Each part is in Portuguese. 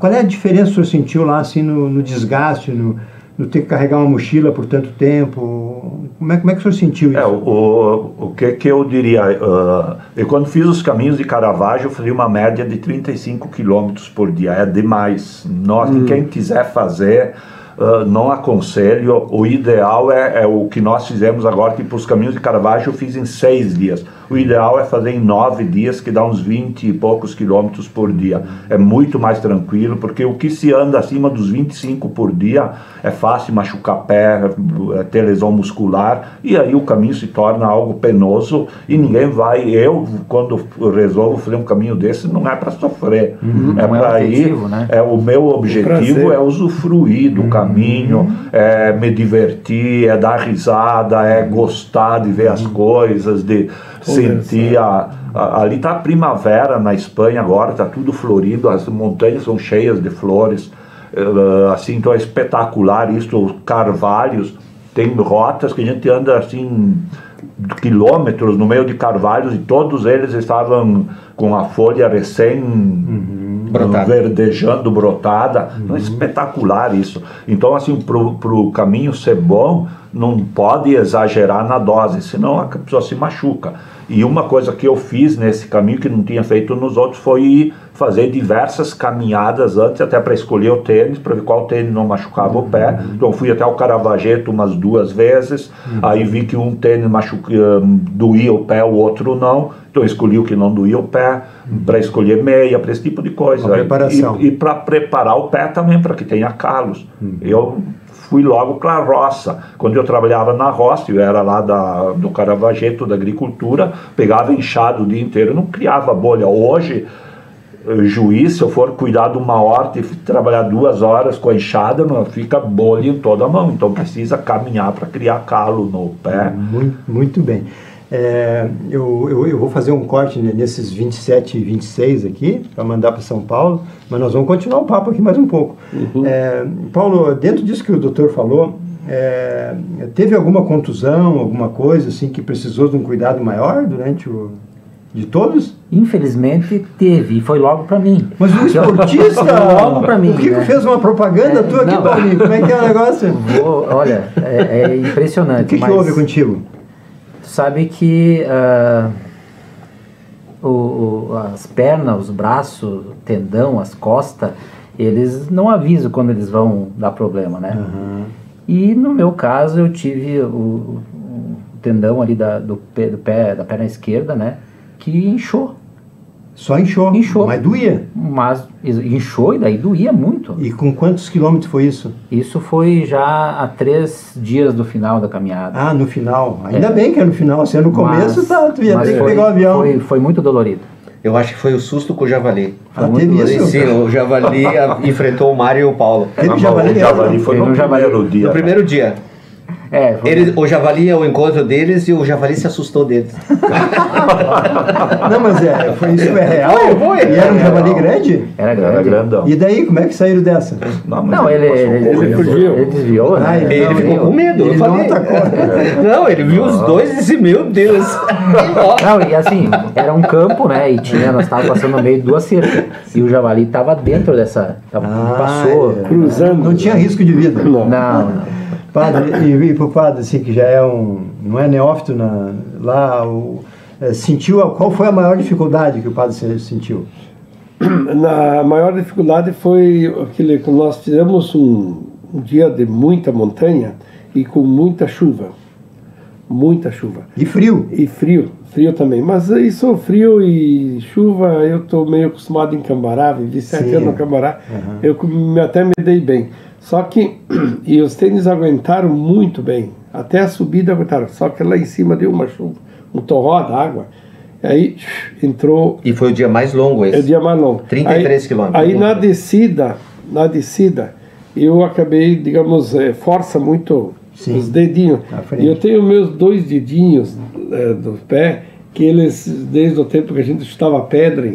Qual é a diferença que o senhor sentiu lá, assim, no desgaste, no ter que carregar uma mochila por tanto tempo? Como é que o senhor sentiu isso? O que eu diria? Eu quando fiz os caminhos de Caravaggio, eu fazia uma média de 35 quilômetros por dia. É demais. Quem quiser fazer, não aconselho. O ideal é o que nós fizemos agora, que para os caminhos de Caravaggio eu fiz em 6 dias. O ideal é fazer em 9 dias, que dá uns 20 e poucos quilômetros por dia. É muito mais tranquilo, porque o que se anda acima dos 25 por dia é fácil machucar pé, ter lesão muscular, e aí o caminho se torna algo penoso e ninguém vai. Eu, quando resolvo fazer um caminho desse, não é para sofrer, é para ir. Né? O meu objetivo é usufruir do caminho, é me divertir, é dar risada, é gostar de ver as coisas, de sentir ali está a primavera na Espanha agora, está tudo florido, as montanhas são cheias de flores, assim, então é espetacular isso. Os carvalhos, tem rotas que a gente anda assim quilômetros no meio de carvalhos e todos eles estavam com a folha verdejando, brotada. É espetacular isso. Então, assim, pro caminho ser bom, não pode exagerar na dose, senão a pessoa se machuca. E uma coisa que eu fiz nesse caminho que não tinha feito nos outros foi fazer diversas caminhadas antes, até para escolher o tênis, para ver qual tênis não machucava o pé. Então fui até o Caravaggio umas 2 vezes, aí vi que um tênis doía o pé, o outro não, então escolhi o que não doía o pé, para escolher meia, para esse tipo de coisa. E para preparar o pé também, para que tenha calos. Eu fui logo para a roça. Quando eu trabalhava na roça, eu era lá do Caravaggio, da agricultura, pegava enxada o dia inteiro, não criava bolha. Hoje, juiz, se eu for cuidar de uma horta e trabalhar 2 horas com a enxada, não fica bolha em toda a mão. Então precisa caminhar para criar calo no pé. Muito bem. Eu vou fazer um corte nesses 27 e 26 aqui, para mandar para São Paulo, mas nós vamos continuar o papo aqui mais um pouco. Paulo, dentro disso que o doutor falou, teve alguma contusão, alguma coisa assim que precisou de um cuidado maior durante de todos? Infelizmente teve, e foi logo para mim. Mas o esportista, logo para mim, o Kiko fez uma propaganda tua aqui, Paulinho, como é que é o negócio? Olha, é impressionante. O que houve contigo? Sabe que as pernas, os braços, o tendão, as costas, eles não avisam quando eles vão dar problema, né? E no meu caso eu tive o tendão ali do pé, da perna esquerda, né? Que inchou. Só inchou? Inchou. Mas doía? Mas inchou e daí doía muito. E com quantos quilômetros foi isso? Isso foi já há 3 dias do final da caminhada. Ah, no final. Ainda bem que é no final. Se é no começo, tu ia ter que pegar o avião. Foi muito dolorido. Eu acho que foi o susto com o javali. Teve isso? Sim, o javali enfrentou o Mário e o Paulo. O javali foi no primeiro dia. No primeiro dia. O javali é o encontro deles e o javali se assustou deles. Não, mas isso é real? Foi. E era um javali grande? Era grandão. E daí, como é que saíram dessa? Não, ele fugiu. Ele desviou, né? Ele ficou com medo. Ele não atacou. Não, ele viu os dois e disse, meu Deus. Não, e assim, era um campo, né? E nós estávamos passando no meio de 2 cercas. E o javali estava dentro dessa... passou. Cruzando. Não tinha risco de vida. Não. Padre, e para o padre, assim, que já não é neófito lá, sentiu, qual foi a maior dificuldade que o padre sentiu? A maior dificuldade foi aquele que nós fizemos um dia de muita montanha e com muita chuva. Muita chuva. E frio. E frio também. Mas isso, frio e chuva, eu estou meio acostumado em Cambará, vivi 7 anos no Cambará, eu até me dei bem. Só que, e os tênis aguentaram muito bem, até a subida aguentaram, só que lá em cima deu uma chuva, um torró d'água, aí entrou... E foi o dia mais longo esse? É o dia mais longo. 33 quilômetros. Aí na descida, eu acabei, digamos, força muito os dedinhos. E eu tenho meus 2 dedinhos do pé, que eles, desde o tempo que a gente chutava pedra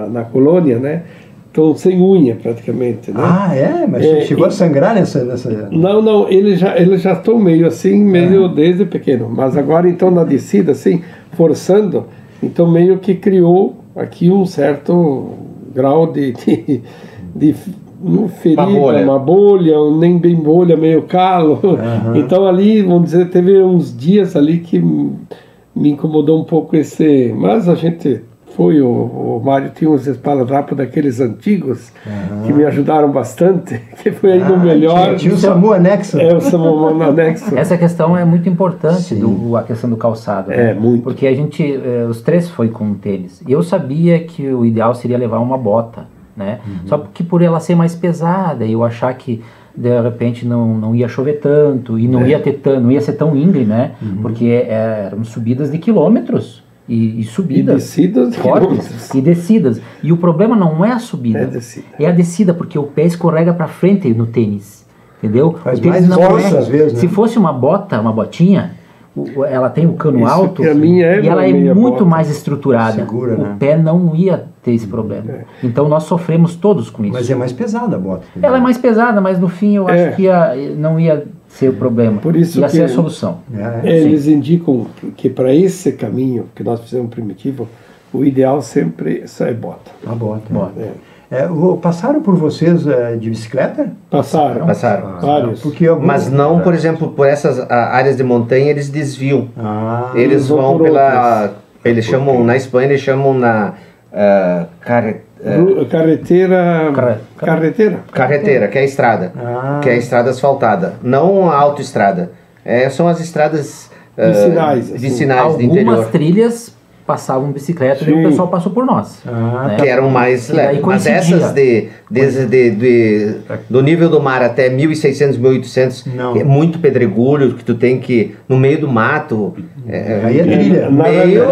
na colônia, né? Estão sem unha praticamente, né? Ah, mas chegou a sangrar nessa... Não, eles já estão meio assim, desde pequeno. Mas agora, então, na descida, assim, forçando, então meio que criou aqui um certo grau de ferida, Uma bolha. uma bolha, ou nem bem bolha, meio calo. Então ali, vamos dizer, teve uns dias ali que me incomodou um pouco esse... Mas a gente foi, o Mário tinha uns esparadrapos daqueles antigos que me ajudaram bastante, que foi ainda o melhor. Tinha o SAMU anexo. É, o SAMU anexo. Essa questão é muito importante, a questão do calçado. Né? Muito. Porque a gente, os três foi com tênis. E eu sabia que o ideal seria levar uma bota, né? Só que por ela ser mais pesada, eu achar que de repente não ia chover tanto e não ia ser tão íngreme, né? Porque eram subidas de quilômetros. E subidas. E descidas fortes. E descidas. E o problema não é a subida. É a descida, porque o pé escorrega para frente no tênis. Entendeu? Faz o tênis mais não força, às vezes, né? Se fosse uma botinha, ela tem o cano alto a minha e ela é muito bota. mais estruturada. Segura, né? O pé não ia ter esse problema. Então nós sofremos todos com isso. Mas é mais pesada a bota. Ela é mais pesada, mas no fim eu acho que não ia ser o problema. Por isso ia que ser a solução. Eles indicam que para esse caminho que nós fizemos primitivo, o ideal sempre é bota. A bota. Passaram por vocês de bicicleta? Passaram. Vários. Mas não, por exemplo, por essas áreas de montanha, eles desviam. Eles vão pela... Eles chamam, na Espanha, eles chamam na... Carretera, que é a estrada. Que é a estrada asfaltada. Não a autoestrada. São as estradas vicinais do interior. Algumas trilhas passavam bicicleta e o pessoal passou por nós. Né? Que eram mais leves. Mas essas do nível do mar até 1.600, 1.800, é muito pedregulho, que tu tem que, no meio do mato... Aí é trilha.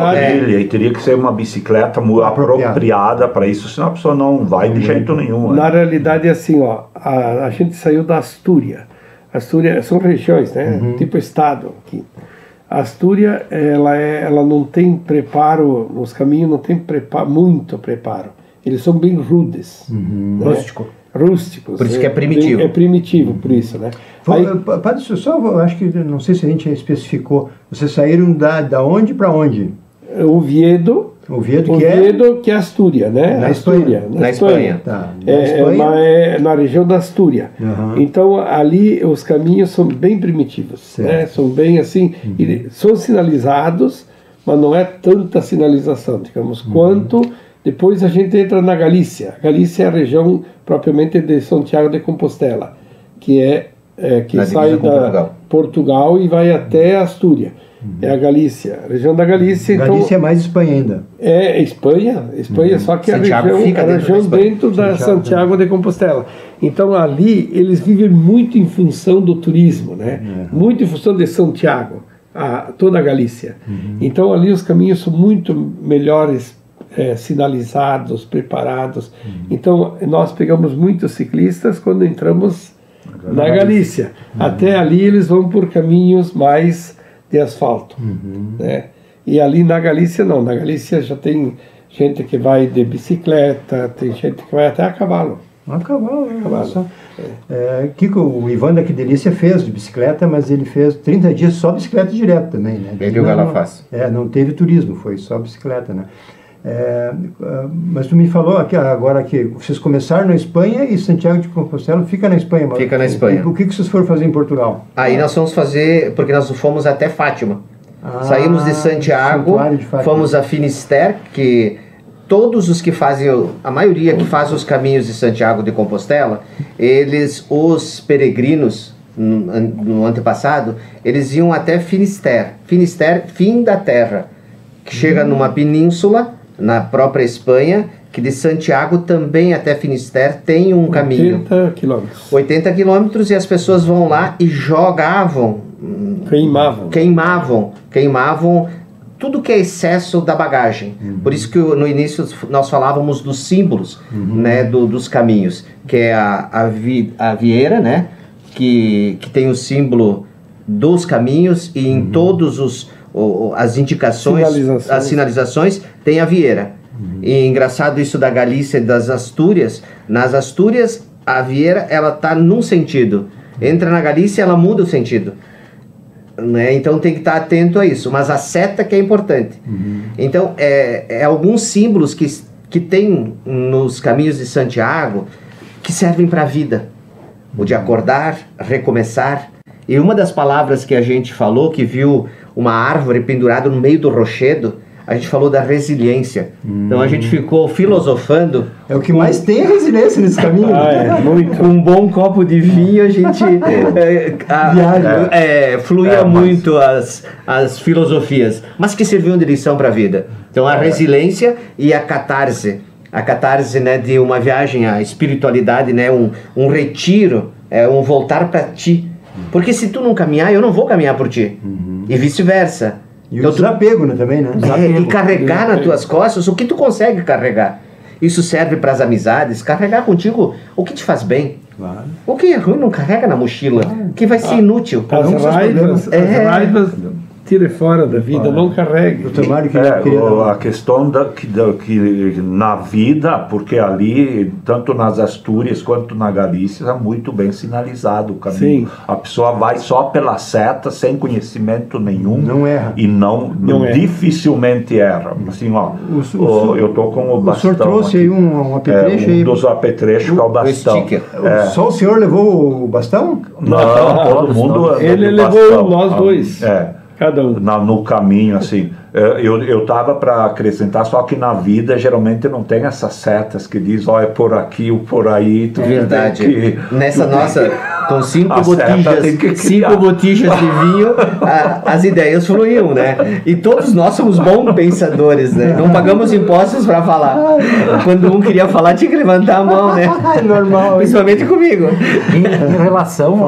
Aí teria que ser uma bicicleta apropriada para isso, senão a pessoa não vai de jeito nenhum. Na realidade é assim, ó, a gente saiu da Astúria. Astúria são regiões, né? Tipo estado aqui. A Astúria, ela não tem preparo, os caminhos não tem muito preparo. Eles são bem rudes. Né? Rústicos. Por isso que é primitivo. É primitivo, por isso, né? Padre, só acho que, não sei se a gente especificou, vocês saíram da onde para onde? Oviedo, que é Astúria, né? Na Espanha. Na Espanha. Tá. Na região da Astúria. Então, ali os caminhos são bem primitivos, né? São bem assim, são sinalizados, mas não é tanta sinalização, digamos, quanto depois a gente entra na Galícia. Galícia é a região propriamente de Santiago de Compostela, que sai da Portugal e vai até Astúria. É a Galícia, a região da Galícia. Galícia então, é mais Espanha ainda. É Espanha, só que Santiago a região dentro da Santiago de Compostela. Então ali eles vivem muito em função do turismo, né? Muito em função de Santiago, toda a Galícia. Então ali os caminhos são muito melhores sinalizados, preparados. Então nós pegamos muitos ciclistas quando entramos na Galícia. Até ali eles vão por caminhos mais de asfalto, né? E ali na Galícia não, na Galícia já tem gente que vai de bicicleta, tem gente que vai até a cavalo. A cavalo. Kiko, o Ivan da Que Delícia fez de bicicleta, mas ele fez 30 dias só bicicleta direto também, né? Ele e o Galafaz. Não teve turismo, foi só bicicleta, né? Mas tu me falou agora que vocês começaram na Espanha e Santiago de Compostela fica na Espanha. Fica na Espanha. O que vocês foram fazer em Portugal? Aí nós fomos fazer, porque nós fomos até Fátima. Saímos de Santiago, fomos a Finisterre, que todos os que fazem, a maioria que faz os caminhos de Santiago de Compostela, os peregrinos, no antepassado, eles iam até Finisterre. Finisterre, fim da terra, que chega numa península, na própria Espanha, que de Santiago também até Finisterre tem um caminho. 80 quilômetros. 80 quilômetros, e as pessoas vão lá e queimavam tudo que é excesso da bagagem. Por isso que no início nós falávamos dos símbolos, né, dos caminhos, que é a vieira, né, que tem o símbolo dos caminhos, e em todos as indicações, as sinalizações, tem a vieira. E engraçado isso da Galícia e das Astúrias. Nas Astúrias, a vieira, ela tá num sentido. Entra na Galícia, ela muda o sentido. Né? Então tem que estar atento a isso. Mas a seta que é importante. Então, alguns símbolos que tem nos caminhos de Santiago, que servem para a vida. O de acordar, recomeçar. E uma das palavras que a gente falou, que viu uma árvore pendurada no meio do rochedo, a gente falou da resiliência. Então a gente ficou filosofando. É o que mais tem resiliência nesse caminho. Com um bom copo de vinho a gente fluía muito as filosofias, mas que serviam de lição para a vida. Então a resiliência e a catarse, né, de uma viagem à espiritualidade, né, um retiro, um voltar para ti. Porque se tu não caminhar, eu não vou caminhar por ti. E vice-versa. E o desapego, né, também, né? E carregar nas tuas costas o que tu consegue carregar. Isso serve para as amizades, carregar contigo o que te faz bem. Claro. O que é ruim não carrega na mochila, que vai ser inútil. As raivas tire fora da vida, não carregue. A questão que na vida, porque ali, tanto nas Astúrias quanto na Galícia, é muito bem sinalizado o caminho. Sim. A pessoa vai só pela seta, sem conhecimento nenhum. Não erra. E não dificilmente erra. Assim, ó, eu tô com o bastão. O senhor trouxe aí um apetrecho aí. Dos apetrechos que é o bastão. Só o senhor levou o bastão? Não, todo mundo. Ele levou nós dois. Cada um. No caminho, assim. Eu estava para acrescentar, só que na vida geralmente não tem essas setas que diz, é por aqui ou por aí. Verdade. Nessa nossa, com 5 botijas de vinho, as ideias fluíam, né? E todos nós somos bons pensadores, né? Não pagamos impostos para falar. Quando um queria falar, tinha que levantar a mão, né? Normal. Principalmente comigo. Em relação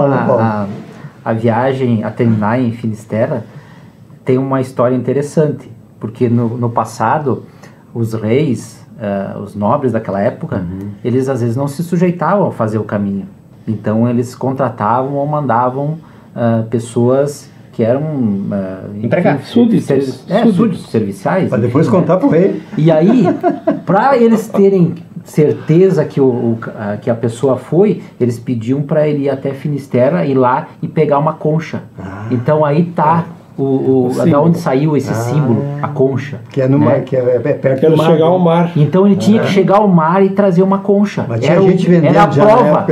a viagem a terminar em Finisterra, tem uma história interessante, porque no passado os reis, os nobres daquela época, eles às vezes não se sujeitavam a fazer o caminho, então eles contratavam ou mandavam pessoas que eram empregados, súditos serviciais, para depois contar pro rei. E aí, para eles terem certeza que a pessoa foi, eles pediam para ele ir até Finisterra, ir lá e pegar uma concha. Então aí tá da onde saiu esse símbolo, a concha. Que é no mar, que é perto do mar. Chegar ao mar. Então ele tinha que chegar ao mar e trazer uma concha. Mas tinha gente vendendo era a prova.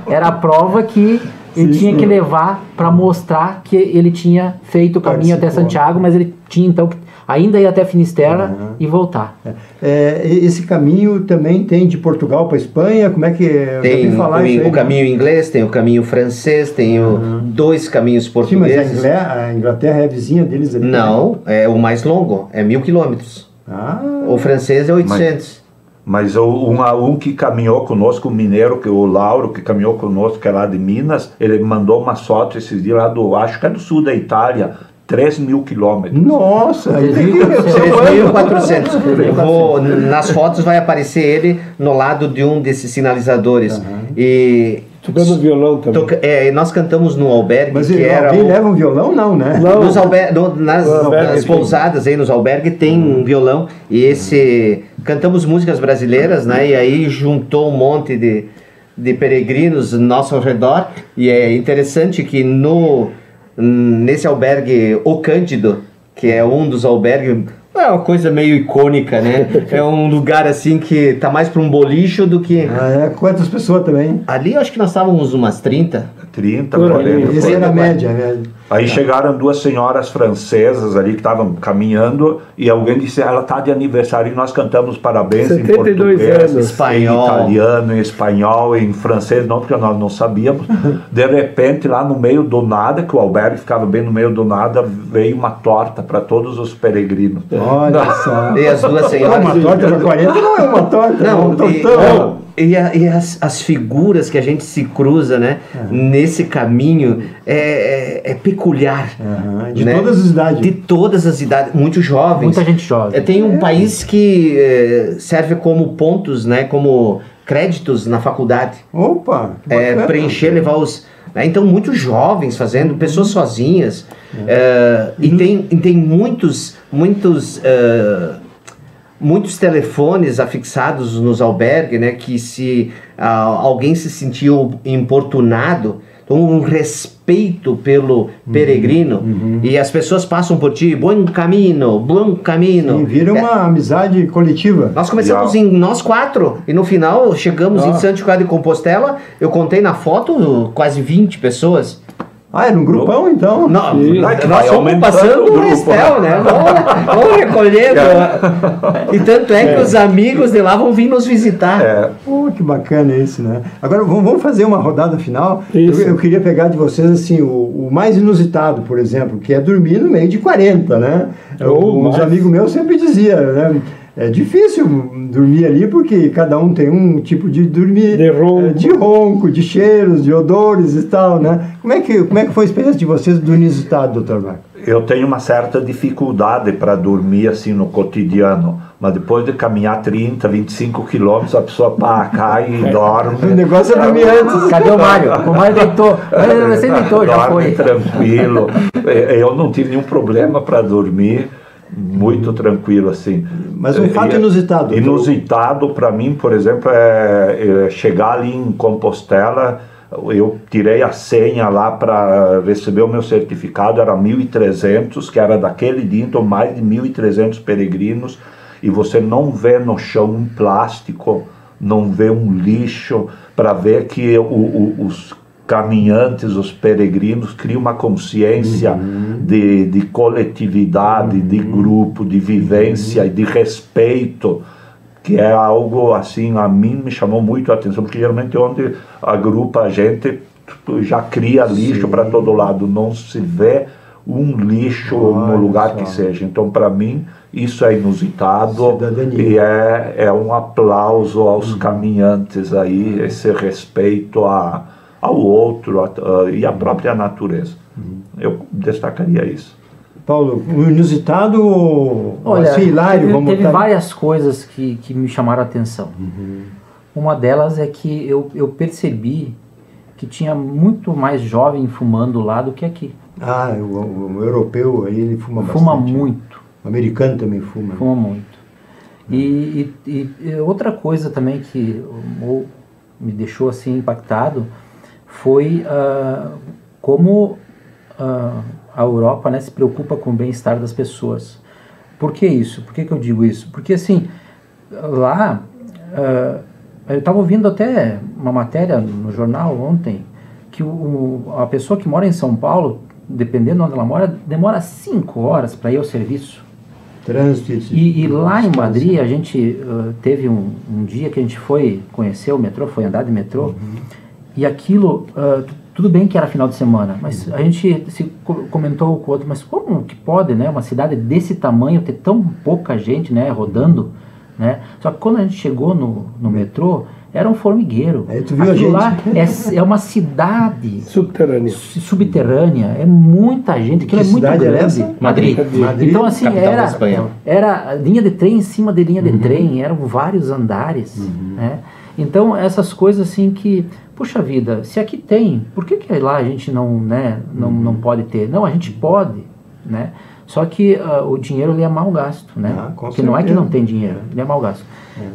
Era a prova que ele tinha que levar para mostrar que ele tinha feito o caminho até Santiago, mas ele tinha então que ainda ir até Finisterra e voltar. Esse caminho também tem de Portugal para Espanha? Como é que tem o caminho inglês, tem o caminho francês, tem 2 caminhos portugueses. Sim, mas a Inglaterra é a vizinha deles ali? Não, é o mais longo, é 1000 quilômetros. O francês é 800. Mas um que caminhou conosco, o mineiro, que o Lauro, que caminhou conosco, que é lá de Minas, ele mandou uma foto esses dias lá acho que é do sul da Itália, 3.000 quilômetros. Nossa! 3.400. Nas fotos vai aparecer ele no lado de um desses sinalizadores. E tocando violão também. Nós cantamos no albergue. Mas alguém leva um violão? Não, né? Nas pousadas aí nos albergues tem um violão. E cantamos músicas brasileiras, né? E aí juntou um monte de peregrinos nosso ao redor. E é interessante que nesse albergue O Cândido, que é um dos albergues, é uma coisa meio icônica, né? É um lugar assim que tá mais para um bolicho do que... Quantas pessoas também? Ali eu acho que nós estávamos umas 30. 40. Essa era a média. Aí chegaram 2 senhoras francesas ali que estavam caminhando e alguém disse, ela está de aniversário, e nós cantamos parabéns 72 em português, anos. Espanhol. em italiano, em espanhol, em francês, não, porque nós não sabíamos. De repente, lá no meio do nada, que o albergue ficava bem no meio do nada, veio uma torta para todos os peregrinos. Olha só. E as 2 senhoras... Uma torta para 40 não é uma torta, é um tortão. E as figuras que a gente se cruza, né, nesse caminho é peculiar. De todas as idades. De todas as idades, muito jovens. Muita gente jovem. Tem um país que serve como pontos, né, como créditos na faculdade. Opa! Preencher, levar os... Então, muitos jovens fazendo, pessoas sozinhas. E tem muitos telefones afixados nos albergues, né, que se alguém se sentiu importunado, um respeito pelo peregrino, e as pessoas passam por ti, bom caminho. E vira uma amizade coletiva. Nós começamos em nós 4, e no final chegamos em Santiago de Compostela, eu contei na foto quase 20 pessoas. Era um grupão, então? Não, nós fomos passando o Restel, né? Vamos recolhendo. E tanto é que os amigos de lá vão vir nos visitar. Pô, que bacana isso, né? Agora, vamos fazer uma rodada final. Eu queria pegar de vocês, assim, o mais inusitado, por exemplo, que é dormir no meio de 40, né? Os amigos meus sempre diziam, né? É difícil dormir ali porque cada um tem um tipo de dormir, de ronco, de cheiros, de odores e tal, né? Como é que foi a experiência de vocês do inusitado, doutor Marco? Eu tenho uma certa dificuldade para dormir assim no cotidiano, mas depois de caminhar 30, 25 quilômetros, a pessoa cai e dorme. O negócio é dormir antes. Cadê o Mário? O Mário deitou. Você deitou, já foi. Tranquilo. Eu não tive nenhum problema para dormir. Muito tranquilo, assim. Mas um fato inusitado. Inusitado para mim, por exemplo, é chegar ali em Compostela. Eu tirei a senha lá para receber o meu certificado, era 1.300, que era daquele dia, então mais de 1.300 peregrinos, e você não vê no chão um plástico, não vê um lixo, para ver que os caminhantes, os peregrinos, criam uma consciência de coletividade, de grupo, de vivência e de respeito, que é algo assim, a mim me chamou muito a atenção, porque geralmente onde agrupa a gente já cria lixo para todo lado, não se vê um lixo no lugar que seja. Então, para mim, isso é inusitado e é um aplauso aos caminhantes aí, esse respeito ao outro e à própria natureza. Eu destacaria isso. Paulo, o inusitado, olha, assim, hilário, teve várias coisas que me chamaram a atenção. Uma delas é que eu percebi que tinha muito mais jovem fumando lá do que aqui. O europeu aí, ele fuma bastante. Fuma muito. O americano também fuma. Fuma muito. E outra coisa também que me deixou assim impactado foi como a Europa, né, se preocupa com o bem-estar das pessoas. Por que isso? Por que eu digo isso? Porque assim, lá, eu estava ouvindo até uma matéria no jornal ontem, que a pessoa que mora em São Paulo, dependendo de onde ela mora, demora 5 horas para ir ao serviço. Trânsito. E lá em Madrid, a gente teve um dia que a gente foi conhecer o metrô, foi andar de metrô, e aquilo, tudo bem que era final de semana, mas a gente comentou com o outro, mas como que pode, né, uma cidade desse tamanho ter tão pouca gente, né, rodando, né? Só que quando a gente chegou no metrô, era um formigueiro. Aí tu viu a gente. Lá é uma cidade subterrânea, é muita gente, aquilo é muito grande. Essa? Madrid. Então assim, era linha de trem em cima de linha de trem, eram vários andares, né? Então essas coisas assim que, puxa vida, se aqui tem, por que lá a gente não, né, não pode ter? Não, a gente pode, né? Só que o dinheiro ele é mal gasto, né? Porque não é que não tem dinheiro, ele é mal gasto.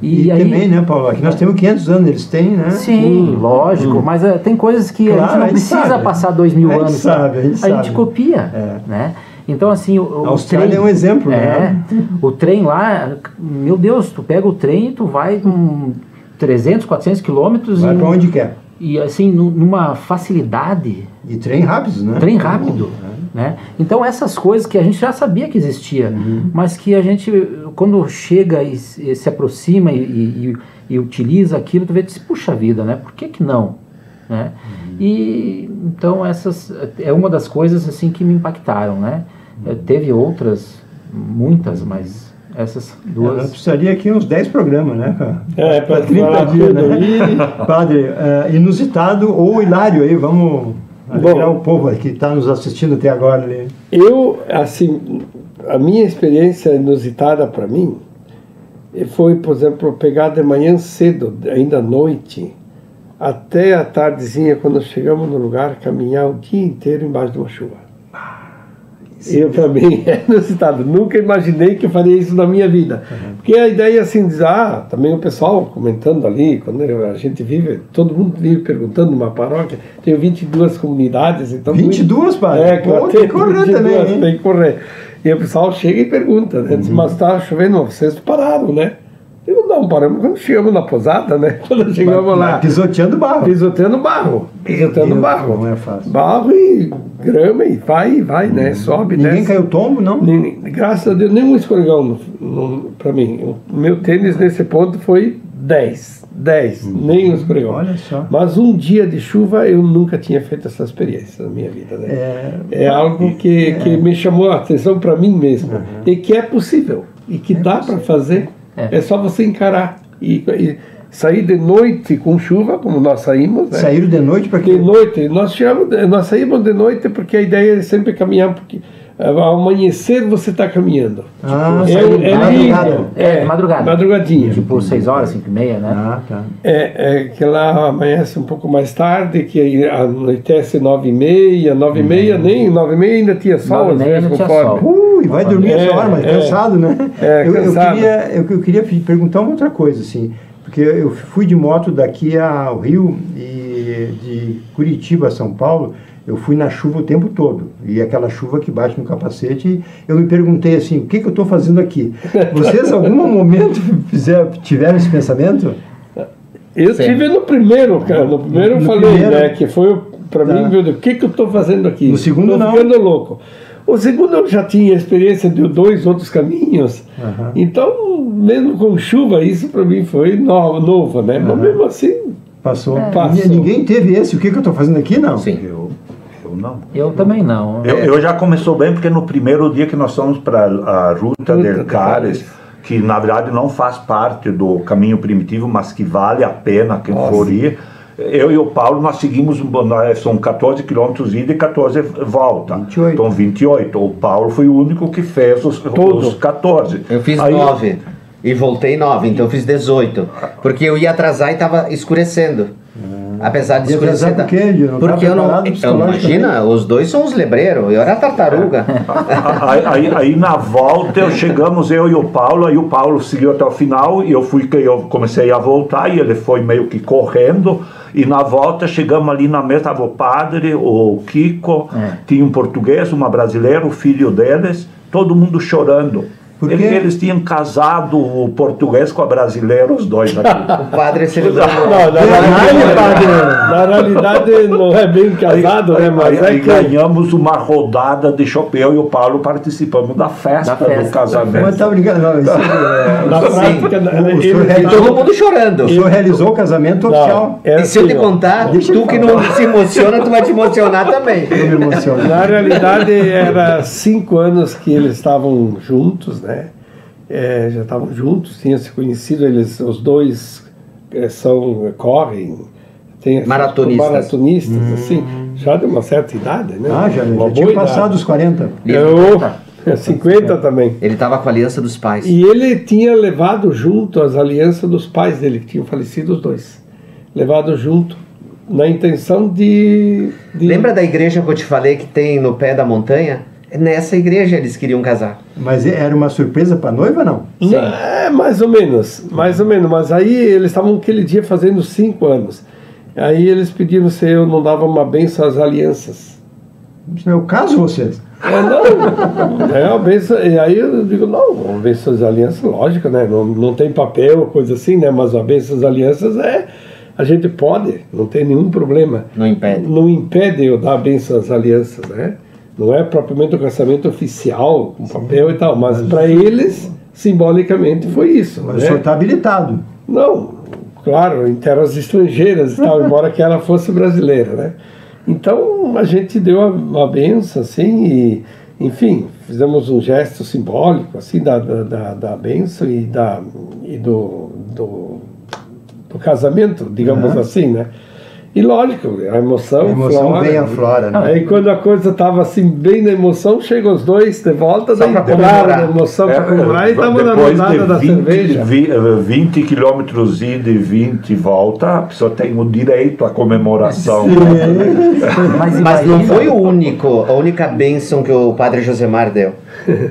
E aí, também, né, Paulo? Aqui nós temos 500 anos, eles têm, né? Sim, lógico, mas tem coisas que a gente não precisa passar 2000 anos. A gente copia, né? Então, assim, a Austrália trem, é um exemplo, né? O trem lá, meu Deus, tu pega o trem e tu vai com 300, 400 quilômetros. Vai para onde quer. E assim, numa facilidade. E trem rápido, né? Trem rápido. Né? Então essas coisas que a gente já sabia que existia, mas que a gente, quando chega e se aproxima e utiliza aquilo, tu vê e diz, puxa vida, né? Por que não? Né? E então essas é uma das coisas assim que me impactaram, né? Teve outras, muitas, mas essas duas... Nós precisaria aqui uns 10 programas, né? Para 30 dias, né? Padre, inusitado ou hilário aí, vamos... alegrar o povo que está nos assistindo até agora ali. Assim, a minha experiência inusitada para mim foi, por exemplo, pegar de manhã cedo, ainda à noite, até a tardezinha, quando chegamos no lugar, caminhar o dia inteiro embaixo de uma chuva. Para mim, é inusitado. Nunca imaginei que eu faria isso na minha vida. Porque a ideia assim, diz, também o pessoal comentando ali, quando a gente vive, todo mundo vive perguntando numa paróquia, tem 22 comunidades, então... 22, padre? Pô, tem que correr também, hein? Tem que correr. E o pessoal chega e pergunta, né? Diz, mas tá chovendo, vocês pararam, né? Eu não paramos quando chegamos na posada, né? Quando chegamos lá... Pisoteando barro. Pisoteando barro. Pisoteando barro. Não é fácil. Barro e grama e vai, né? Sobe, Ninguém desce. caiu tombo, não? Graças a Deus, nenhum escorregão para mim. O meu tênis nesse ponto foi 10. Nenhum escorregão. Olha só. Mas um dia de chuva eu nunca tinha feito essa experiência na minha vida. Né? É algo que me chamou a atenção para mim mesmo. E que é possível. E que dá para fazer. É só você encarar. E sair de noite com chuva, como nós saímos. Né? Saíram de noite para quê? De noite. Nós saímos de noite porque a ideia é sempre caminhar, porque ao amanhecer você está caminhando. De madrugada. Madrugadinha. Tipo 6 horas, 5 e meia, né? Tá. Que lá amanhece um pouco mais tarde, que anoitece 9h30, 9h30, nem 9h30 ainda tinha sol, às vezes, conforme. E vai dormir essa hora, mas cansado, né? Cansado. Eu queria perguntar uma outra coisa, assim, porque eu fui de moto daqui ao Rio e de Curitiba a São Paulo, eu fui na chuva o tempo todo, e aquela chuva que bate no capacete, eu me perguntei assim, o que eu estou fazendo aqui? Vocês, em algum momento, tiveram esse pensamento? Eu tive no primeiro, cara, no primeiro eu falei, né, que foi para mim, meu Deus, o que eu estou fazendo aqui? No segundo não. Estou ficando louco. O segundo eu já tinha experiência de 2 outros caminhos, então, mesmo com chuva, isso para mim foi novo, né, mas mesmo assim... Passou. Ninguém teve esse, o que eu estou fazendo aqui, não? Sim. Eu não. Eu também não. Eu já começou bem, porque no primeiro dia que nós fomos para a Ruta del Cares, que na verdade não faz parte do caminho primitivo, mas que vale a pena quem for ir, eu e o Paulo, nós seguimos, são 14 quilômetros ida e 14 volta. 28. Então 28. O Paulo foi o único que fez os 14. Eu fiz 9 e voltei 9, então eu fiz 18. Porque eu ia atrasar e estava escurecendo. Apesar de escurecer. Porque eu não. Imagina, os dois são os lebreiros, eu era a tartaruga. Aí na volta chegamos eu e o Paulo, aí o Paulo seguiu até o final e eu comecei a voltar e ele foi meio que correndo. E na volta chegamos ali na mesa, estava o padre, o Kiko, tinha um português, uma brasileira, o filho deles, todo mundo chorando. Eles tinham casado o português com a brasileira, os dois aqui. O padre se ligou. Na realidade não é bem casado, né? Mas aí ganhamos uma rodada de chopeu e o Paulo participamos da festa do casamento. Mas tá brincando, não. Isso na prática, todo mundo chorando. O senhor realizou o casamento oficial. E se eu te contar, tu que não se emociona, tu vai te emocionar também. Eu me emociono. Na realidade, era 5 anos que eles estavam juntos, né? Já estavam juntos, tinham se conhecido, eles, os dois correm, maratonistas, assim, já de uma certa idade, né? Já tinha passado os 40. 50 também. Ele estava com a aliança dos pais. E ele tinha levado junto as alianças dos pais dele, que tinham falecido os dois. Levado junto, na intenção de... Lembra da igreja que eu te falei que tem no pé da montanha? Nessa igreja eles queriam casar. Mas era uma surpresa para a noiva, não? Sim. Mais ou menos. Mas aí eles estavam aquele dia fazendo 5 anos. Aí eles pediram se eu não dava uma benção às alianças. Isso não é o caso, vocês? Não. A benção, e aí eu digo, não, uma benção às alianças, lógico, né? Não tem papel, coisa assim, né? Mas a benção às alianças a gente pode, não tem nenhum problema. Não impede. Não impede eu dar a benção às alianças, né? Não é propriamente o casamento oficial, com papel e tal, mas para eles, simbolicamente, foi isso. Mas o senhor está habilitado. Não, claro, em terras estrangeiras e tal, embora que ela fosse brasileira, né? Então, a gente deu a benção, assim, e, enfim, fizemos um gesto simbólico, assim, da benção e do casamento, digamos assim, né? E lógico, a emoção flora, bem aflora, né? Aí quando a coisa estava assim, bem na emoção, chegam os dois de volta, daí entraram na emoção para comemorar e estavam na rodada da cerveja. 20 quilômetros ida e 20 volta, a pessoa tem o direito à comemoração. Mas não foi a única bênção que o padre Josemar deu.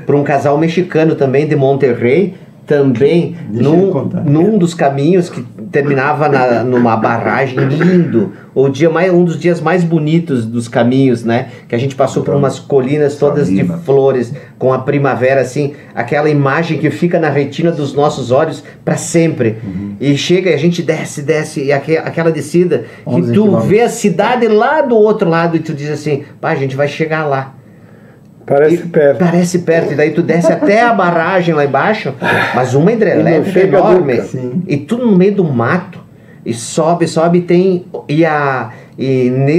Para um casal mexicano também de Monterrey, também num dos caminhos que terminava numa barragem lindo, um dos dias mais bonitos dos caminhos, né? Que a gente passou por umas colinas todas de flores, com a primavera, assim, aquela imagem que fica na retina dos nossos olhos para sempre. E chega, a gente desce, e aquela descida, que tu vê a cidade lá do outro lado e tu diz assim, pá, a gente vai chegar lá. Parece perto, e daí tu desce até a barragem lá embaixo, mas uma hidrelétrica enorme, e tudo no meio do mato, e sobe,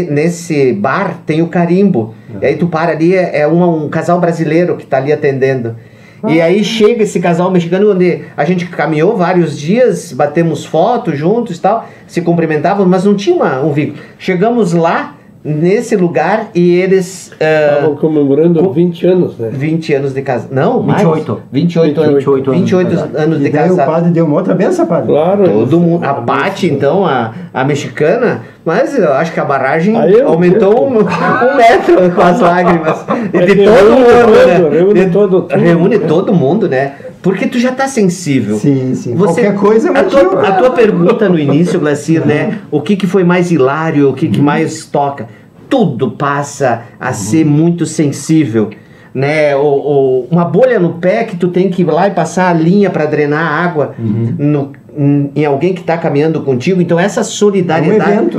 nesse bar tem o carimbo, e aí tu para ali, é um casal brasileiro que tá ali atendendo, e aí chega esse casal mexicano, onde a gente caminhou vários dias, batemos fotos juntos e tal, se cumprimentavam, mas não tinha um vínculo. Chegamos lá, nesse lugar, e eles estavam comemorando 20 anos, né? 20 anos de casa. Não, 28 anos de casa. E daí o padre deu uma outra benção, padre. Claro. Todo mundo. A Paty, então, a mexicana, mas eu acho que a barragem aumentou 1 metro com as lágrimas. De todo mundo, né? Reúne todo mundo, né? Porque tu já tá sensível. Sim. Qualquer coisa é motivo. A tua pergunta no início, Glacir, né? O que foi mais hilário, o que mais toca? Tudo passa a ser muito sensível, né? Uma bolha no pé que tu tem que ir lá e passar a linha para drenar a água em alguém que está caminhando contigo. Então essa solidariedade,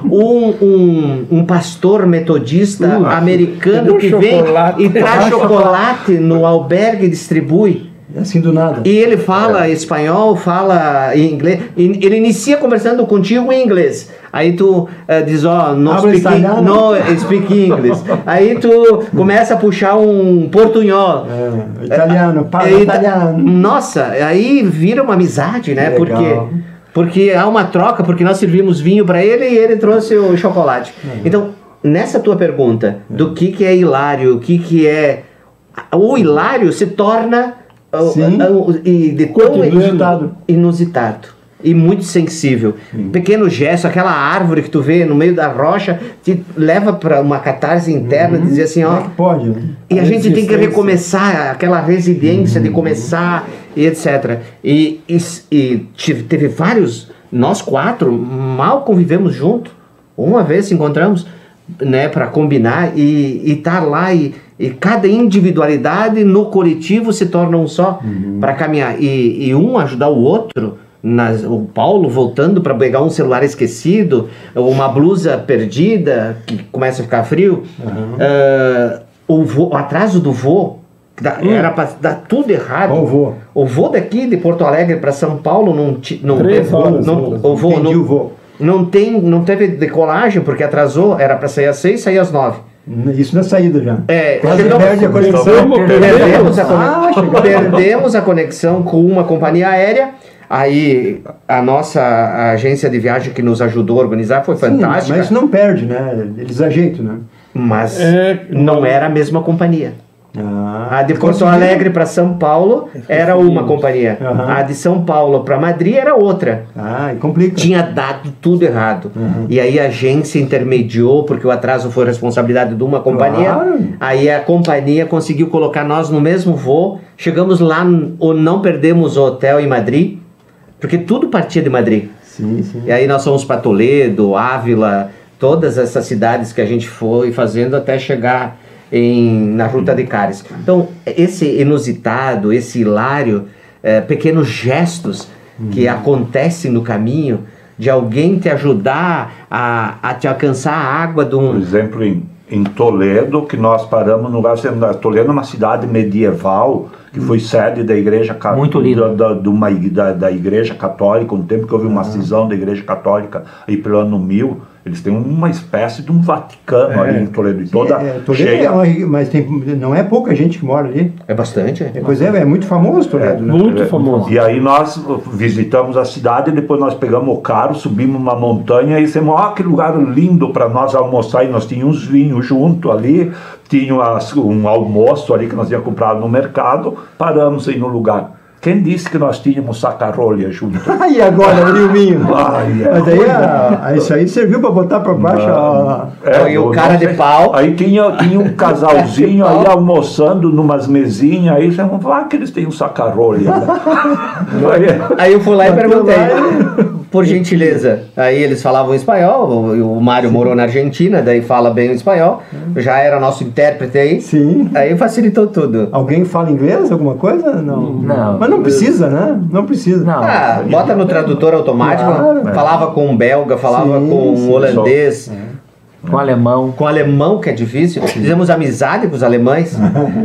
um pastor metodista americano que vem e traz chocolate no albergue e distribui. Assim do nada. E ele fala espanhol, fala em inglês. Ele inicia conversando contigo em inglês. Aí tu diz, no speak English. Aí tu começa a puxar um portunhol. Italiano, italiano. Nossa, aí vira uma amizade, né? Porque há uma troca, porque nós servimos vinho para ele e ele trouxe o chocolate. Então, nessa tua pergunta, do que é hilário, o que é... O hilário se torna... inusitado e muito sensível. Pequeno gesto, aquela árvore que tu vê no meio da rocha te leva para uma catarse interna, dizer assim, é que pode, e a gente tem que recomeçar, aquela resiliência de começar e etc. E teve vários, nós 4 mal convivemos junto, uma vez se encontramos, né, para combinar e tá lá e cada individualidade no coletivo se torna um só para caminhar e um ajudar o outro. O Paulo voltando para pegar um celular esquecido, uma blusa perdida que começa a ficar frio, o atraso do voo era para dar tudo errado. O voo daqui de Porto Alegre para São Paulo não 3 horas. Não teve decolagem porque atrasou, era para sair às 6, sair às 9. Isso na saída já. Quase perde a conexão. Perdemos a conexão com uma companhia aérea. Aí a nossa agência de viagem que nos ajudou a organizar foi fantástica. Mas não perde, né? Eles ajeitam, né? Mas não era a mesma companhia. A de Porto Alegre para São Paulo era uma companhia. A de São Paulo para Madrid era outra. E complica. Tinha dado tudo errado. E aí a agência intermediou, porque o atraso foi responsabilidade de uma companhia. Aí a companhia conseguiu colocar nós no mesmo voo. Chegamos lá, não perdemos o hotel em Madrid, porque tudo partia de Madrid. Sim. E aí nós fomos para Toledo, Ávila, todas essas cidades que a gente foi fazendo até chegar na Ruta de Cáriz. Então, esse inusitado, esse hilário, pequenos gestos que acontecem no caminho, de alguém te ajudar a te alcançar a água de um... Por exemplo, em Toledo, que nós paramos no lugar... Toledo é uma cidade medieval que foi sede da igreja da igreja católica, no tempo que houve uma cisão da igreja católica aí pelo ano 1000, eles têm uma espécie de um Vaticano ali em Toledo, e toda cheia. Mas não é pouca gente que mora ali. É bastante. É muito famoso Toledo, né? Muito famoso. E aí nós visitamos a cidade, e depois nós pegamos o carro, subimos uma montanha e dissemos, que lugar lindo para nós almoçar, e nós tínhamos uns vinhos junto ali, tinha um almoço ali que nós tínhamos comprado no mercado, paramos aí no lugar. Quem disse que nós tínhamos saca-rolha junto? E agora, o Nilminho? É Mas daí, isso aí serviu para botar para baixo E o cara de pau. Aí tinha um casalzinho aí almoçando numas mesinhas, aí você fala que eles têm um saca-rolha. Aí eu fui lá e perguntei, por gentileza. Aí eles falavam espanhol, o Mário morou na Argentina, daí fala bem o espanhol, já era nosso intérprete aí. Sim. Aí facilitou tudo. Alguém fala inglês, alguma coisa? Não. Mas não precisa, né? Não precisa. Não. Bota no tradutor automático, Claro. falava com um belga, falava Sim, com um sim. holandês, Com alemão. com alemão, que é difícil. Fizemos amizade com os alemães.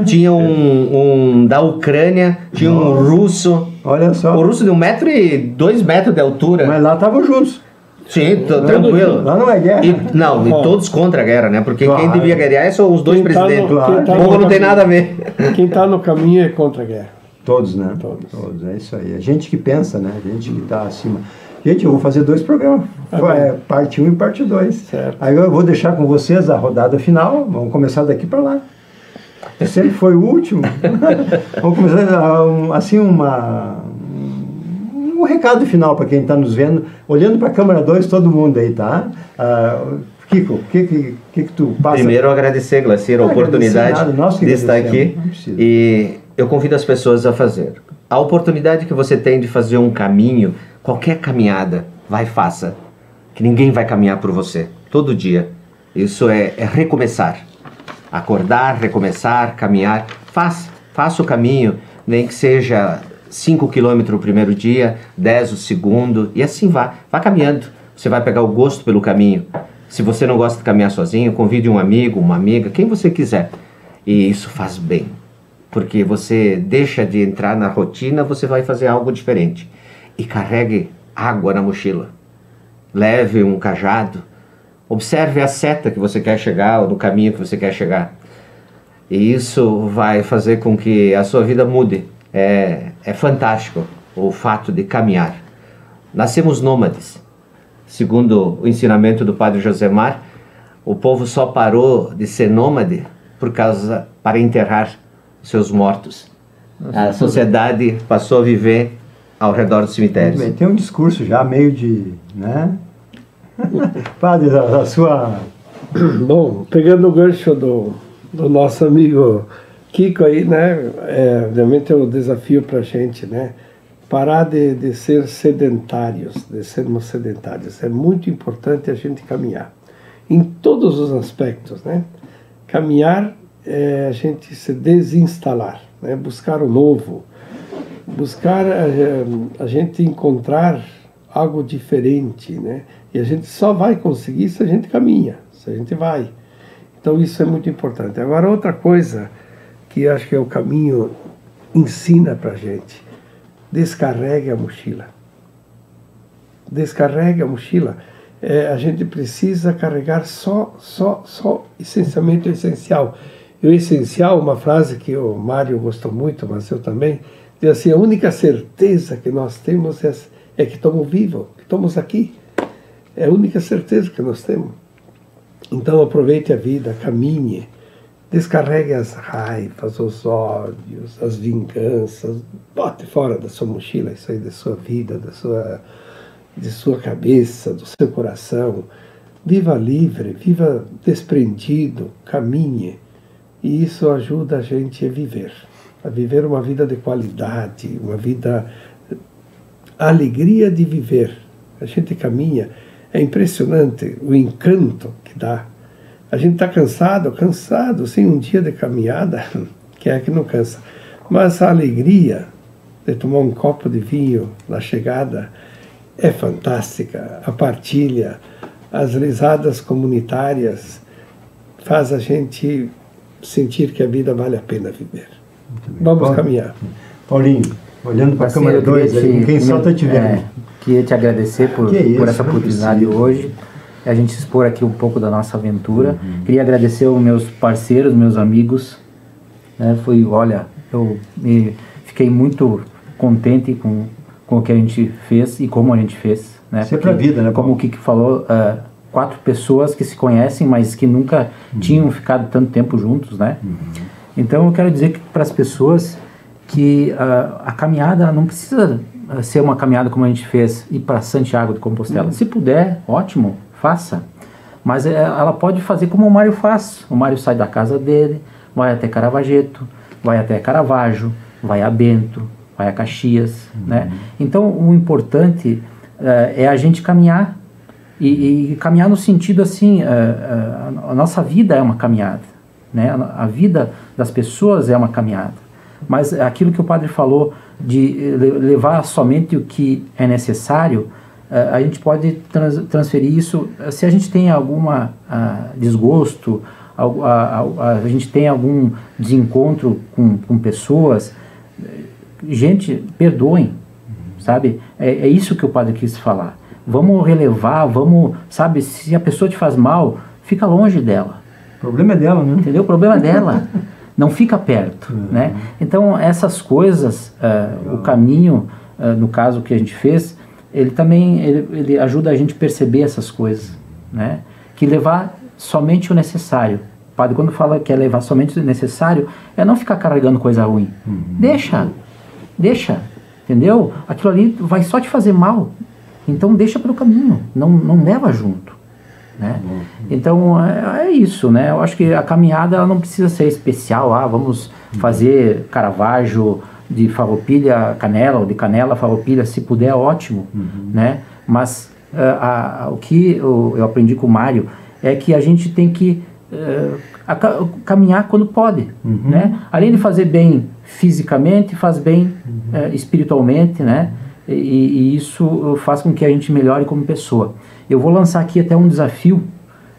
Tinha um da Ucrânia, tinha um russo. Olha só. O russo de 2 metros de altura. Mas lá estavam juntos. Sim, tranquilo. Lá não é guerra. E todos contra a guerra, né? Porque Claro. quem devia guerrear são os dois Quem tá no- presidentes. Claro. quem tá O no povo não tem caminho- nada a ver. Quem está no caminho é contra a guerra. Todos, né? Todos. É isso aí. A gente que pensa, né? A gente que está acima. Gente, eu vou fazer 2 programas. Parte 1 e parte 2. Certo. Aí eu vou deixar com vocês a rodada final. Vamos começar daqui para lá. Sempre foi o último. Vamos começar um recado final para quem está nos vendo. Olhando para a câmera 2, todo mundo aí, tá? Kiko, o que tu passa? Primeiro, agradecer, Glacier, a oportunidade agradecer nada, nós que de estar agradecemos, aqui. não precisa. E eu convido as pessoas a fazer. A oportunidade que você tem de fazer um caminho, qualquer caminhada, vai e faça. Que ninguém vai caminhar por você, todo dia. Isso é recomeçar. Acordar, recomeçar, caminhar. Faça o caminho, nem que seja 5 quilômetros o primeiro dia, 10 o segundo, e assim vá caminhando. Você vai pegar o gosto pelo caminho. Se você não gosta de caminhar sozinho, convide um amigo, uma amiga, quem você quiser. E isso faz bem, porque você deixa de entrar na rotina, você vai fazer algo diferente. E carregue água na mochila. Leve um cajado. Observe a seta que você quer chegar, ou no caminho que você quer chegar. E isso vai fazer com que a sua vida mude. É fantástico o fato de caminhar. Nascemos nômades. Segundo o ensinamento do Padre Josemar, o povo só parou de ser nômade para enterrar seus mortos. A sociedade passou a viver ao redor dos cemitérios. Bem, tem um discurso já meio de, né? Padre, a sua... Bom, pegando o gancho do nosso amigo Kiko aí, né? Realmente é um desafio para a gente, né? Parar de ser sedentários, de sermos sedentários. É muito importante a gente caminhar. Em todos os aspectos, né? Caminhar é a gente se desinstalar, né? Buscar o novo. Buscar a gente encontrar algo diferente, né? E a gente só vai conseguir se a gente caminha, se a gente vai. Então isso é muito importante. Agora outra coisa que acho que é o caminho ensina pra gente: descarregue a mochila. Descarregue a mochila. A gente precisa carregar só essencialmente o essencial. E o essencial, uma frase que o Mário gostou muito, mas eu também, diz assim: a única certeza que nós temos é que estamos vivos, que estamos aqui. É a única certeza que nós temos. Então aproveite a vida, caminhe, descarregue as raivas, os ódios, as vinganças, bote fora da sua mochila isso aí, da sua vida, de sua cabeça, do seu coração. Viva livre, viva desprendido, caminhe. E isso ajuda a gente a viver uma vida de qualidade, uma vida, a alegria de viver. A gente caminha. É impressionante o encanto que dá. A gente está cansado, sim, um dia de caminhada, que é que não cansa. Mas a alegria de tomar um copo de vinho na chegada é fantástica. A partilha, as risadas comunitárias faz a gente sentir que a vida vale a pena viver. Vamos caminhar. Paulinho, olhando para a câmera 2, quem só está te vendo. Queria te agradecer por essa oportunidade hoje, a gente expor aqui um pouco da nossa aventura. Queria agradecer aos meus parceiros, meus amigos. Eu fiquei muito contente com o que a gente fez e como a gente fez. Né? Isso é pra vida, né? Como o Kiko falou, 4 pessoas que se conhecem, mas que nunca tinham ficado tanto tempo juntos, né? Então eu quero dizer para as pessoas que a caminhada não precisa ser uma caminhada como a gente fez, ir para Santiago de Compostela. Se puder, ótimo, faça. Mas ela pode fazer como o Mário faz. O Mário sai da casa dele, vai até Caravaggio, vai até Caravaggio, vai a Bento, vai a Caxias, né? Então, o importante é a gente caminhar, e caminhar no sentido assim, a nossa vida é uma caminhada, né? A vida das pessoas é uma caminhada. Mas aquilo que o padre falou de levar somente o que é necessário, a gente pode transferir isso, se a gente tem alguma desgosto, a gente tem algum desencontro com pessoas, gente, perdoem, sabe? É isso que o padre quis falar. Vamos relevar, sabe, se a pessoa te faz mal, fica longe dela. O problema é dela, né? Entendeu? O problema é dela. Não fica perto, né? Então, essas coisas, o caminho, no caso que a gente fez, ele também ele ajuda a gente a perceber essas coisas, né? Que levar somente o necessário. O padre, quando fala que é levar somente o necessário, é não ficar carregando coisa ruim. Deixa, entendeu? Aquilo ali vai só te fazer mal. Então, deixa pelo caminho, não leva junto. Né? Então é isso, né? Eu acho que a caminhada ela não precisa ser especial. Vamos fazer Caravaggio de Farroupilha Canela, ou de Canela Farroupilha, se puder, ótimo, né? Mas o que eu aprendi com o Mário é que a gente tem que caminhar quando pode, né? Além de fazer bem fisicamente, faz bem espiritualmente, né? E isso faz com que a gente melhore como pessoa. Eu vou lançar aqui até um desafio,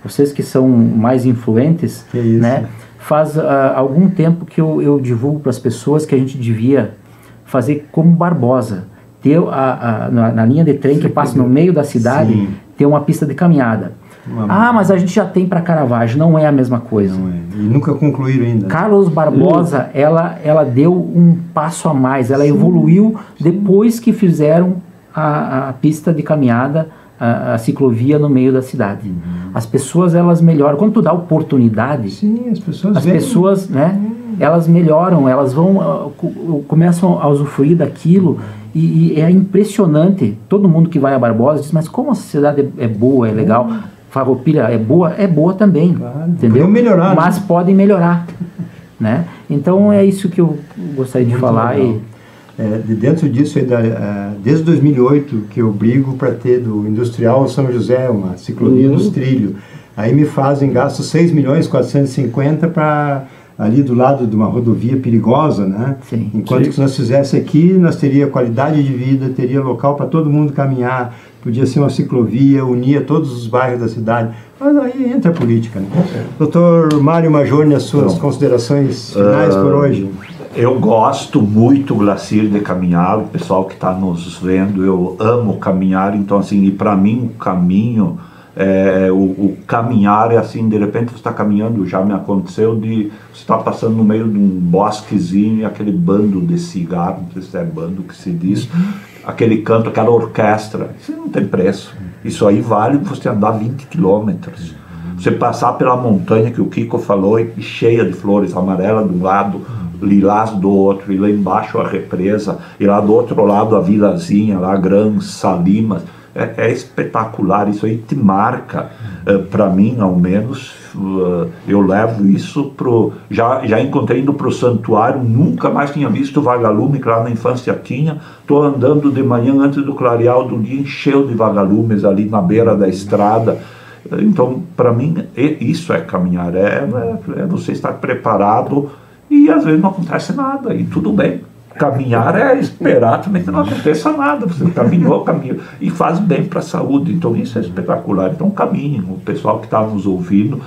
vocês que são mais influentes, né? Faz algum tempo que eu divulgo para as pessoas que a gente devia fazer como Barbosa, ter na linha de trem que passa no meio da cidade, ter uma pista de caminhada. Mas a gente já tem para Caravaggio, não é a mesma coisa. Não é. E nunca concluíram ainda. Carlos Barbosa, ela deu um passo a mais, ela evoluiu depois que fizeram a pista de caminhada, a ciclovia no meio da cidade. As pessoas, elas melhoram. Quando tu dá oportunidade, as pessoas, né, elas melhoram, elas começam a usufruir daquilo, e é impressionante. Todo mundo que vai a Barbosa diz, mas como a cidade é boa, é legal. Farroupilha é boa também, claro, entendeu? Melhorar, mas né? Podem melhorar, né? Então é isso que eu gostaria de falar. Dentro disso, desde 2008 que eu brigo para ter do Industrial São José uma ciclovia dos trilhos. Aí me fazem gasto 6.450.000 para ali do lado de uma rodovia perigosa, né? Sim. Enquanto que se nós fizéssemos aqui, nós teríamos qualidade de vida, teria local para todo mundo caminhar, podia ser uma ciclovia, unia todos os bairros da cidade. Mas aí entra a política, né? Doutor Mário Majorni, as suas considerações finais por hoje. Eu gosto muito, Glacir, de caminhar. O pessoal que está nos vendo, eu amo caminhar. Então, assim, e para mim o caminho, o caminhar é assim, de repente você está caminhando, já me aconteceu de você estar passando no meio de um bosquezinho e aquele bando de cigarro, não sei se é bando que se diz, aquele canto, aquela orquestra, isso não tem preço. Isso aí vale você andar 20 quilômetros. Você passar pela montanha que o Kiko falou, e cheia de flores, amarela de um lado, lilás do outro, e lá embaixo a represa, e lá do outro lado a vilazinha, lá Gran Salimas. É espetacular, isso aí te marca, para mim ao menos. Eu levo isso já encontrei indo pro santuário, nunca mais tinha visto vagalume, que lá na infância tinha. Tô andando de manhã antes do clarear do dia, encheu de vagalumes ali na beira da estrada. Então, para mim, isso é caminhar, é você estar preparado, e às vezes não acontece nada, e tudo bem. Caminhar é esperar também que não aconteça nada. Você caminhou, e faz bem para a saúde. Então isso é espetacular. Então caminhem. O pessoal que está nos ouvindo,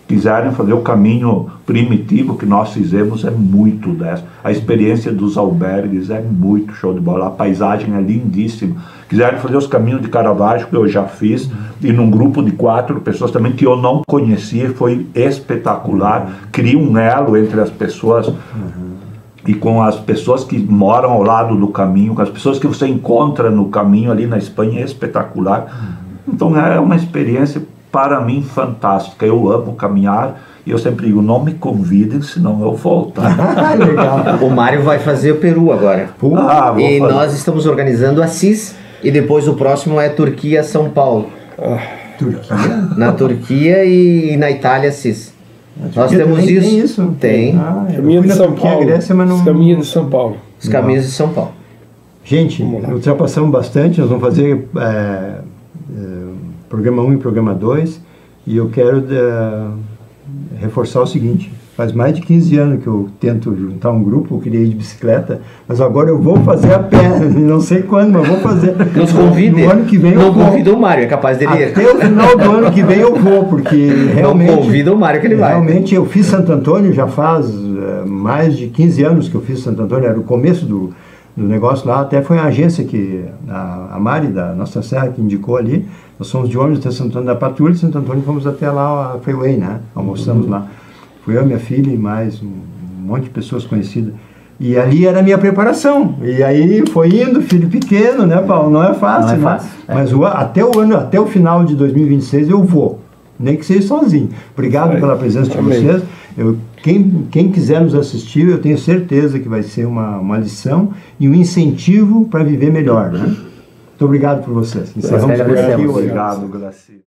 quiserem fazer o caminho primitivo que nós fizemos, é muito dessa. A experiência dos albergues é muito show de bola. A paisagem é lindíssima. Quiserem fazer os caminhos de Caravaggio, que eu já fiz, e num grupo de 4 pessoas também que eu não conhecia, foi espetacular. Cria um elo entre as pessoas e com as pessoas que moram ao lado do caminho, com as pessoas que você encontra no caminho ali na Espanha, é espetacular. Então é uma experiência, para mim, fantástica. Eu amo caminhar, E eu sempre digo, não me convidem, senão eu volto. Legal. O Mário vai fazer o Peru agora. Vou E fazer. nós estamos organizando Assis, e depois o próximo é Turquia, São Paulo. Turquia? Na Turquia e na Itália, Assis. Nós temos Também isso. tem isso? Tem. Ah, eu Caminho fui de na São Turquia, Paulo. Grécia, mas não... Os caminhos de São Paulo. Os caminhos de São Paulo. Gente, ultrapassamos bastante, nós vamos fazer programa 1 e programa 2, e eu quero reforçar o seguinte: faz mais de 15 anos que eu tento juntar um grupo, eu queria ir de bicicleta, mas agora eu vou fazer a pé, não sei quando, mas vou fazer. Nos convide. No ano que vem não eu vou. convida o Mário, é capaz dele ir. Até o final do ano que vem eu vou, porque realmente... Não convida o Mário que ele vai. Realmente eu fiz Santo Antônio, já faz mais de 15 anos que eu fiz Santo Antônio, era o começo do negócio lá, até foi a agência que, a Mari, da Nossa Serra, que indicou ali. Nós fomos de ônibus até Santo Antônio da Patrulha, de Santo Antônio fomos até lá, a Freeway, né? Almoçamos lá. Fui eu, minha filha e mais um monte de pessoas conhecidas. E ali era a minha preparação. E aí foi indo, filho pequeno, né, Paulo? Não é fácil, Não é né? fácil, é. Mas até o final de 2026 eu vou. Nem que seja sozinho. Obrigado pela presença de vocês. Quem quiser nos assistir, eu tenho certeza que vai ser uma lição e um incentivo para viver melhor, né? Muito obrigado por vocês. Encerramos por aqui hoje. Obrigado, Graci.